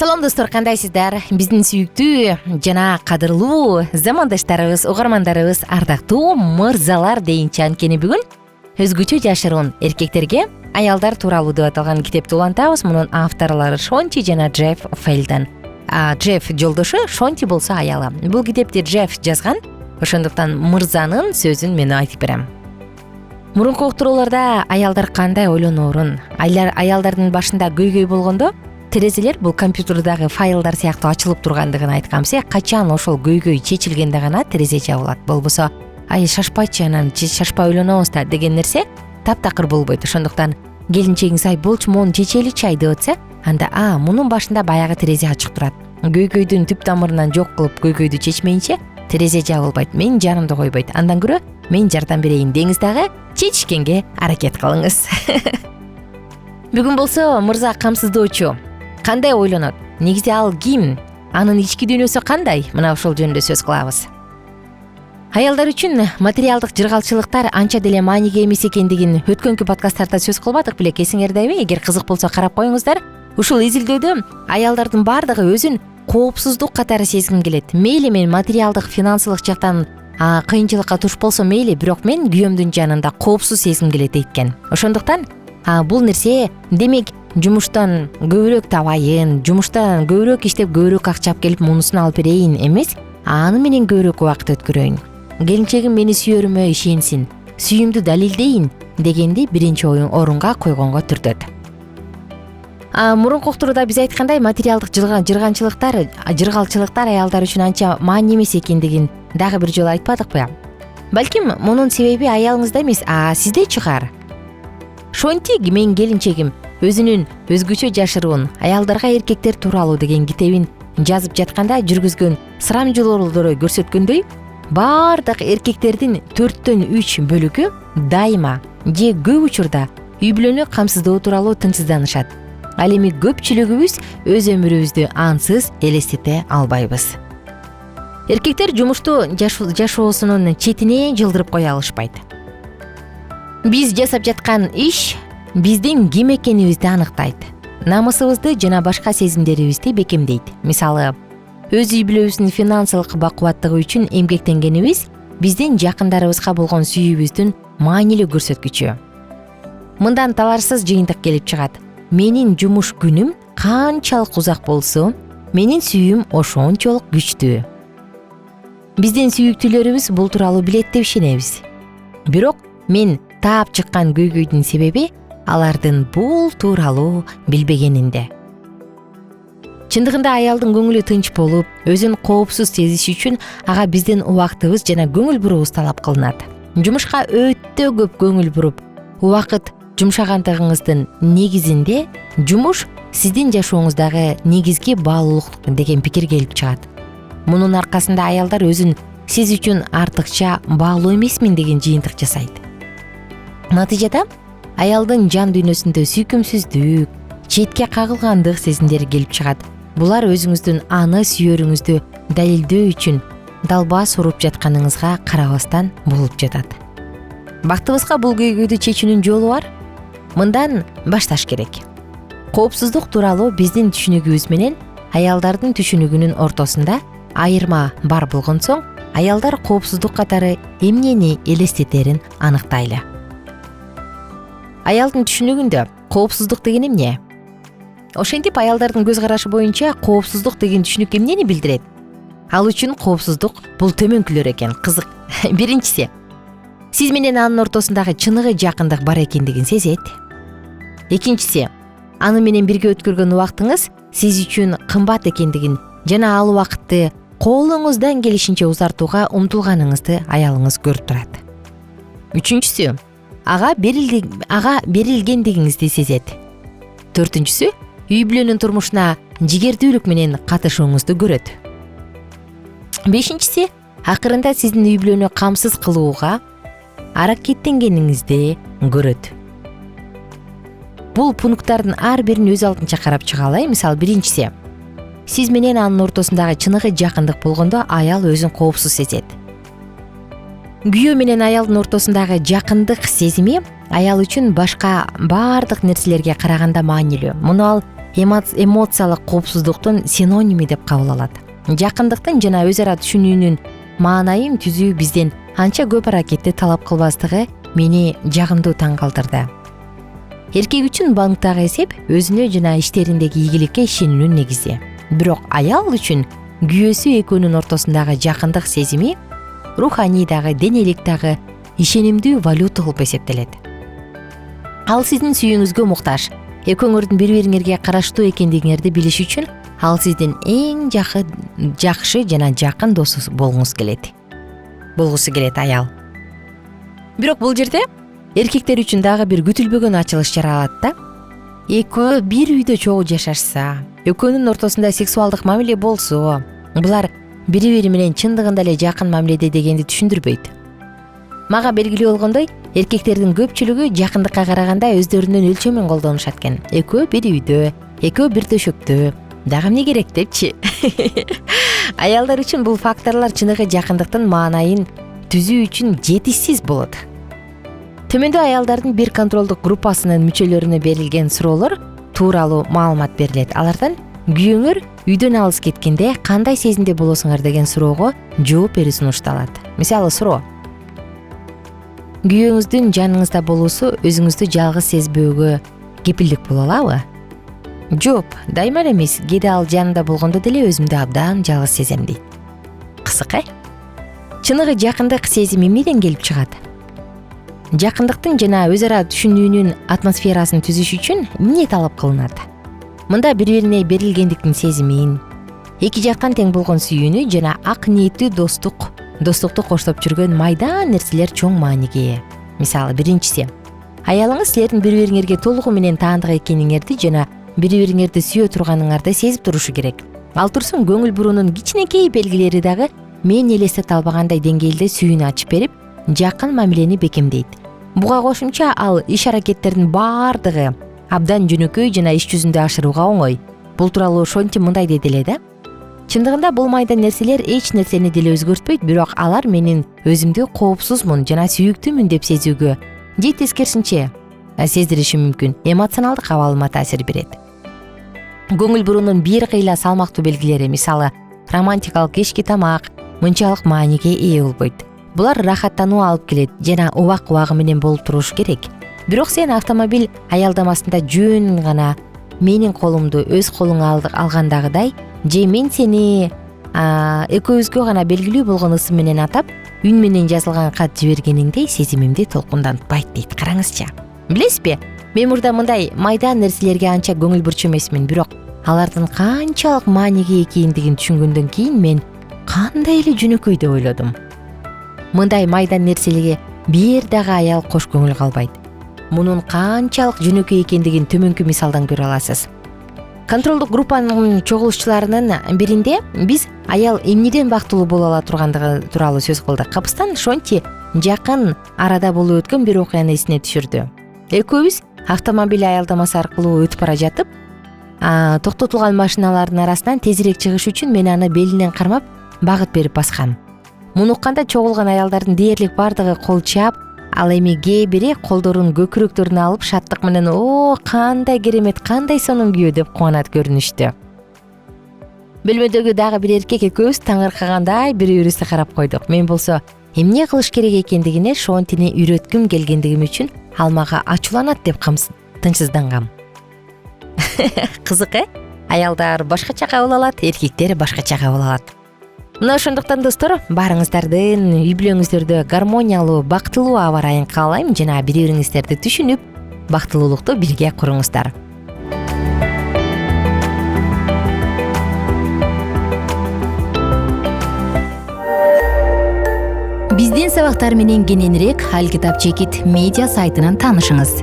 Салам достор, кандайсыздар? Биздин сүйүктүү жана кадырлуу замандаштарыбыз, угармандарыбыз, ардактуу мырзалар дейинчи анткени бүгүн өзгөчө жашыруун эркектерге аялдар тууралуу деп аталган китепти улантабыз. Мунун авторлору Шонти жана Джефф Фелден. Джефф жолдошу, Шонти болсо аялы. Бул китепти Джефф жазган. Ошондуктан мырзанын сөзүн мен айтып берем. Мурунку уктурууларда аялдар кандай ойлоноорун, аялдардын башында көйгөй болгондо терезелер бул компьютердагы файлдар сыяктуу ачылып тургандыгын айтканбыз. Качан ошол көйгөй чечилгенде гана терезе жабылат. Болбосо шашпайчы, анан шашпай ойлонобуз да деген нерсе таптакыр болбойт. Ошондуктан келинчегиңиз болчу моуну чечеличи деп атса, анда мунун башында баягы терезе ачык турат. Көйгөйдүн түп тамырынан жок кылып көйгөйдү чечмейинче терезе жабылбайт. Менин жанымды койбойт. Андан көрө мен жардам берейин деңиз дагы, чечишкенге аракет кылыңыз. Бүгүн болсо мырза камсыздоочу кандай ойлонот? Негизи ал ким? Анын ички дүйнөсү кандай? Мына ошол жөнүндө сөз кылабыз. Аялдар үчүн материалдык жыргалчылыктар анча деле мааниге эмес экендигин өткөнкү подкасттарда сөз кылбадык белек, эсиңердеби? Эгер кызык болсо карап коюңуздар. Ушул изилдөөдө аялдардын бардыгы өзүн коопсуздук катары сезгим келет. Мейли мен материалдык, финансылык жактан кыйынчылыкка туш болсо мейли, бирок мен күйөөмдүн жанында коопсуз сезгим келет дейт. Ошондуктан бул нерсе демек жумуштан көбүрөөк табайын, жумуштан көбүрөөк иштеп көбүрөөк акча келип мунусун алып берейин эмес, аны менен көбүрөөк убакыт өткөрөйүн. Келинчегим мени сүйөрүмө ишенсин, сүйүүмдү далилдейин дегенди биринчи орунга койгонго түртөт. Мурунку уктурууда биз айткандай, материалдык жыргалчылыктар аялдар үчүн анча маани эмес экендигин дагы бир жолу айтпадыкпы? Балким мунун себеби аялыңызда эмес, сизде чыгар. Шонти менин келинчегим өзүнүн өзгөчө жашыруун аялдарга эркектер тууралуу деген китебин жазып жатканда жүргүзгөн сырамжылоолору көрсөткөндөй, бардык эркектердин 4/3 бөлүгү дайыма же көп учурда үй бүлөнү камсыздоо тууралуу тынчсызданышат. Ал эми көпчүлүгүбүз өз өмүрүбүздү ансыз элестете албайбыз. Эркектер жумушту жашоосунун четине жылдырып кое алышпайт. Биз жасап жаткан иш биздин ким экенибизди аныктайт. Намысыбызды жана башка сезимдерибизди бекемдейт. Мисалы, өз үй бүлөбүздүн финансылык бакубаттыгы үчүн эмгектенгенибиз биздин жакындарыбызга болгон сүйүүбүздүн маанилүү көрсөткүчү. Мындан таларсыз жыйынтык келип чыгат. Менин жумуш күнүм канчалык узак болсо, менин сүйүүм ошончолук күчтүү. Биздин сүйүктүүлөрүбүз бул тууралуу билет деп ишенебиз. Бирок мен таап чыккан көйгөйдүн себеби алардын бул тууралуу билбегенинде. Чындыгында аялдын көңүлү тынч болуп, өзүн коопсуз сезиши үчүн ага биздин убактыбыз жана көңүл буруубуз талап кылынат. Жумушка өтө көп көңүл буруп, убакыт жумшагандыгыңыздын негизинде жумуш сиздин жашооңуздагы негизги баалуулук деген пикир келип чыгат. Мунун аркасында аялдар өзүн сиз үчүн артыкча баалуу эмесмин деген жыйынтык жасайт. Натыйжада аялдын жан дүйнөсүндө сүйкүмсүздүк, четке кагылгандык сезимдери келип чыгат. Булар өзүңүздүн аны сүйөрүңүздү далилдөө үчүн далбаас уруп жатканыңызга карабастан болуп жатат. Бактыбызга бул көйгөйдү чечүүнүн жолу бар. Мындан башташ керек. Коопсуздук тууралуу биздин түшүнүгүбүз менен аялдардын түшүнүгүнүн ортосунда айырма бар болгон соң, аялдар коопсуздук катары эмнени элестетерин аныктайлы. Аялдын түшүнүгүндө коопсуздук деген эмне? Ошентип аялдардын көз карашы боюнча коопсуздук деген түшүнүк эмнени билдирет? Ал үчүн коопсуздук бул төмөнкүлөр экен. Кызык. Биринчиси, сиз менен анын ортосундагы чыныгы жакындык бар экендигин сезет. Экинчиси, аны менен бирге өткөргөн убактыңыз сиз үчүн кымбат экендигин жана ал убакытты колуңуздан келишинче узартууга умтулганыңызды аялыңыз көрүп турат. Үчүнчүсү, ага берилгендигиңизди сезет. Төртүнчүсү, үй бүлөнүн турмушуна жигердүүлүк менен катышууңузду көрөт. Бешинчиси, акырында сиздин үй бүлөнү камсыз кылууга аракеттенгениңизди көрөт. Бул пункттардын ар бирин өз алдынча карап чыгалы. Мисалы, биринчиси, сиз менен анын ортосундагы чыныгы жакындык болгондо аял өзүн коопсуз сезет. Күйөө менен аялдын ортосундагы жакындык сезими аял үчүн башка баардык нерселерге караганда маанилүү. Муну ал эмоциялык коопсуздуктун синоними деп кабыл алат. Жакындыктын жана өз ара түшүнүүнүн маанайын түзүү бизден анча көп аракетти талап кылбастыгы мени жагымдуу таң калтырды. Эркек үчүн банктагы эсеп өзүнө жана иштериндеги ийгиликке ишенүүнүн негизи. Бирок аял үчүн күйөөсү экөөнүн ортосундагы жакындык сезими руханий дагы денелик дагы ишенимдүү валюта болуп эсептелет. Ал сиздин сүйүүңүзгө муктаж. Экөөңөрдүн бири-бириңерге караштуу экендигиңерди билиш үчүн ал сиздин эң жакшы жана жакын досу болгусу келет аял. Бирок бул жерде эркектер үчүн дагы бир күтүлбөгөн ачылыш жаралат да. Экөө бир үйдө чогуу жашашса, экөөнүн ортосунда сексуалдык мамиле болсо, булар бири-бири менен чындыгында эле жакын мамиледе дегенди түшүндүрбөйт. Мага белгилүү болгондой, эркектердин көпчүлүгү жакындыкка караганда өздөрүнүн өлчөмүн колдонушат экен. Экөө бир үйдө, экөө бир төшөктө. Дагы эмне керек депчи. Аялдар үчүн бул факторлор чыныгы жакындыктын маанайын түзүү үчүн жетишсиз болот. Төмөндө аялдардын бир контролдук группасынын мүчөлөрүнө берилген суроолор тууралуу маалымат берилет. Алардан күйөөңөр үйдөн алыс кеткенде кандай сезимде болосуңар деген суроого жооп берүү сунушталат. Мисалы суроо: күйөөңүздүн жаныңызда болуусу өзүңүздү жалгыз сезбөөгө кепилдик боло алабы? Жооп: дайыма эмес, кээде ал жанымда болгондо деле өзүмдү абдан жалгыз сезем дейт. Кызык, чыныгы жакындык сезими эмнеден келип чыгат? Жакындыктын жана өз ара түшүнүүнүн атмосферасын түзүш үчүн эмне талап кылынат? Мында бири-бирине берилгендиктин сезимин, эки жактан тең болгон сүйүүнү жана ак ниеттүү достукту коштоп жүргөн майдан нерселер чоң мааниге ээ. Мисалы, биринчиси, аялыңыз силердин бири-бириңерге толугу менен таандык экениңерди жана бири-бириңерди сүйө турганыңарды сезип турушу керек. Ал турсун көңүл буруунун кичинекей белгилери дагы мен элестете албагандай деңгээлде сүйүүнү ачып берип, жакын мамилени бекемдейт. Буга кошумча ал иш аракеттердин баардыгы абдан жөнөкөй жана иш жүзүндө ашырууга оңой. Бул тууралуу Шонти мындай деди эле да. Чындыгында бул майда нерселер эч нерсени деле өзгөртпөйт, бирок алар менин өзүмдү коопсузмун жана сүйүктүүмүн деп сезүүгө же тескерисинче сездириши мүмкүн. Эмоционалдык абалыма таасир берет. Көңүл буруунун бир кыйла салмактуу белгилери, мисалы, романтикалык кечки тамак мынчалык мааниге ээ болбойт. Булар рахаттануу алып келет жана убак менен болуп туруш керек. Бирок сен автомобиль аялдамасында жөн гана менин колумду өз колуңа алгандагыдай, же мен сени экөөбүзгө гана белгилүү болгон ысым менен атап, үн менен жазылган кат жибергениңдей сезимимди толкундантпайт дейт. Караңызчы. Билесизби? Мен мурда мындай майдан нерселерге анча көңүл бурчу эмесмин, бирок алардын канчалык мааниге экендигин түшүнгөндөн кийин мен кандай эле жөнөкөй деп ойлодум. Мындай майдан нерселерге бир дагы аял кош көңүл калбайт. Мунун канчалык жөнөкөй экендигин төмөнкү мисалдан көрө аласыз. Контролдук группанын чогулушчуларынын биринде биз аял эмнеден бактылуу боло ала тургандыгы тууралуу сөз кылдык. Капыстан Шонти жакын арада болуп өткөн бир окуяны эсине түшүрдү. Экөөбүз автомобиль аялдамасы аркылуу өтүп бара жатып, токтотулган машиналардын арасынан тезирээк чыгыш үчүн мен аны белинен кармап багыт берип баскам. Муну укканда чогулган аялдардын дээрлик бардыгы кол чаап, ал эми кээ бири колдорун көкүрөктөрүнө алып шаттык менен "О, кандай керемет, кандай сонун күйөө" деп кубанат көрүнүштү. Бөлмөдөгү дагы бир эркек экөөбүз таңыркагандай бири-бирибизди карап койдук. Мен болсо эмне кылыш керек экендигине Шонтини үйрөткүм келгендигим үчүн ал мага ачууланат деп тынчсыздангам. Кызык, аялдар башкача кабыл алат, эркектер башкача кабыл алат. Мына ошондуктан достор, баарыңыздардын үй бүлөңүздөрдө гармониялуу, бактылуу аба ырайын каалайм жана бири-бириңиздерди түшүнүп, бактылуулукту бирге куруңуздар. Биздин сабактар менен кененирээк Ал китап чекит медиа сайтынан таанышыңыз.